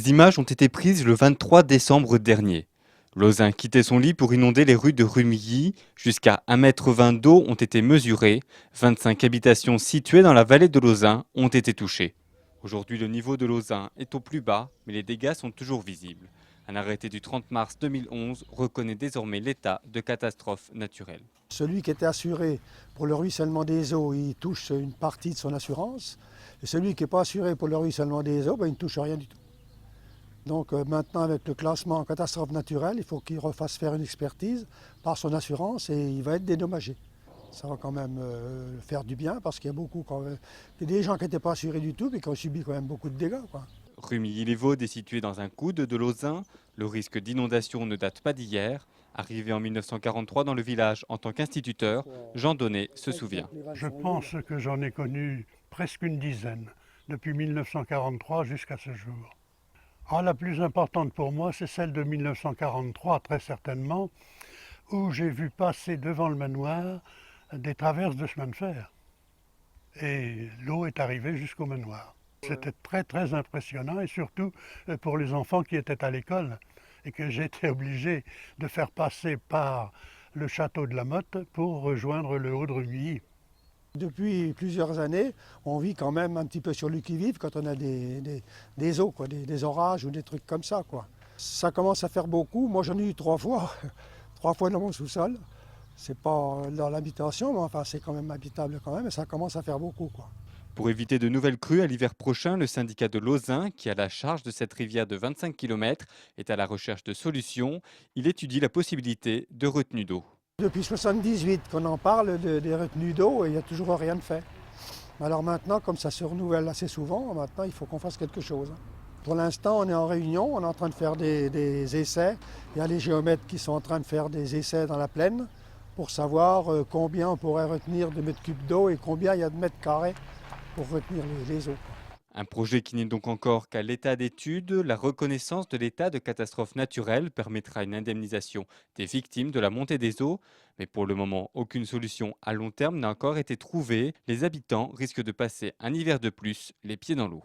Ces images ont été prises le 23 décembre dernier. Lausanne quittait son lit pour inonder les rues de Rumilly. Jusqu'à 1,20 m d'eau ont été mesurées. 25 habitations situées dans la vallée de Lausanne ont été touchées. Aujourd'hui, le niveau de Lausanne est au plus bas, mais les dégâts sont toujours visibles. Un arrêté du 30 mars 2011 reconnaît désormais l'état de catastrophe naturelle. Celui qui était assuré pour le ruissellement des eaux, il touche une partie de son assurance. Et celui qui n'est pas assuré pour le ruissellement des eaux, il ne touche rien du tout. Donc maintenant, avec le classement en catastrophe naturelle, il faut qu'il refasse faire une expertise par son assurance et il va être dédommagé. Ça va quand même faire du bien parce qu'il y a beaucoup, des gens qui n'étaient pas assurés du tout et qui ont subi quand même beaucoup de dégâts, quoi. Rumilly-les-Vaudes est situé dans un coude de Lausanne. Le risque d'inondation ne date pas d'hier. Arrivé en 1943 dans le village en tant qu'instituteur, Jean Donnet se souvient. Je pense que j'en ai connu presque une dizaine, depuis 1943 jusqu'à ce jour. La plus importante pour moi, c'est celle de 1943, très certainement, où j'ai vu passer devant le manoir des traverses de chemin de fer. Et l'eau est arrivée jusqu'au manoir. C'était très très impressionnant et surtout pour les enfants qui étaient à l'école et que j'étais obligé de faire passer par le château de la Motte pour rejoindre le haut de Rumilly. Depuis plusieurs années, on vit quand même un petit peu sur le qui-vive quand on a des eaux, des orages ou des trucs comme ça, quoi. Ça commence à faire beaucoup. Moi, j'en ai eu 3 fois, 3 fois dans mon sous-sol. C'est pas dans l'habitation, mais enfin, c'est quand même habitable quand même, et ça commence à faire beaucoup, quoi. Pour éviter de nouvelles crues à l'hiver prochain, le syndicat de Lausanne, qui a la charge de cette rivière de 25 km, est à la recherche de solutions. Il étudie la possibilité de retenues d'eau. Depuis 1978 qu'on en parle des retenues d'eau et il n'y a toujours rien de fait. Alors maintenant, comme ça se renouvelle assez souvent, maintenant il faut qu'on fasse quelque chose. Pour l'instant, on est en réunion, on est en train de faire des essais. Il y a les géomètres qui sont en train de faire des essais dans la plaine pour savoir combien on pourrait retenir de mètres cubes d'eau et combien il y a de mètres carrés pour retenir les eaux. Un projet qui n'est donc encore qu'à l'état d'étude. La reconnaissance de l'état de catastrophe naturelle permettra une indemnisation des victimes de la montée des eaux. Mais pour le moment, aucune solution à long terme n'a encore été trouvée. Les habitants risquent de passer un hiver de plus les pieds dans l'eau.